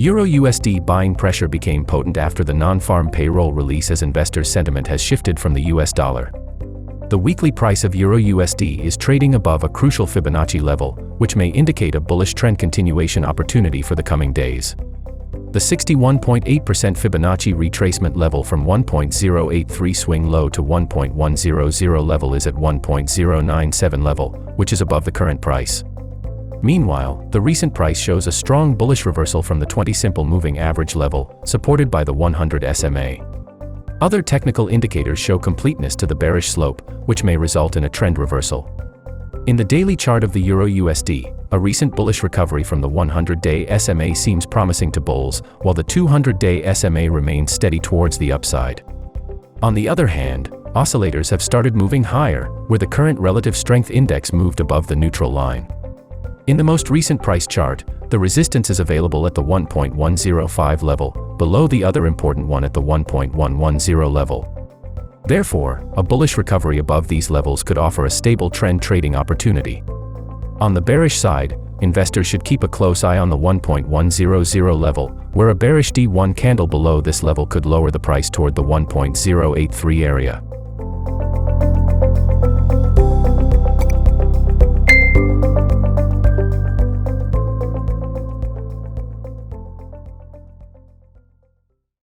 EURUSD buying pressure became potent after the non-farm payroll release as investors' sentiment has shifted from the US dollar. The weekly price of EURUSD is trading above a crucial Fibonacci level, which may indicate a bullish trend continuation opportunity for the coming days. The 61.8% Fibonacci retracement level from 1.083 swing low to 1.100 level is at 1.097 level, which is above the current price. Meanwhile, the recent price shows a strong bullish reversal from the 20 simple moving average level, supported by the 100 SMA. Other technical indicators show completeness to the bearish slope, which may result in a trend reversal. In the daily chart of the EURUSD, a recent bullish recovery from the 100-day SMA seems promising to bulls, while the 200-day SMA remains steady towards the upside. On the other hand, oscillators have started moving higher, where the current relative strength index moved above the neutral line. In the most recent price chart, the resistance is available at the 1.105 level, below the other important one at the 1.110 level. Therefore, a bullish recovery above these levels could offer a stable trend trading opportunity. On the bearish side, investors should keep a close eye on the 1.100 level, where a bearish D1 candle below this level could lower the price toward the 1.083 area.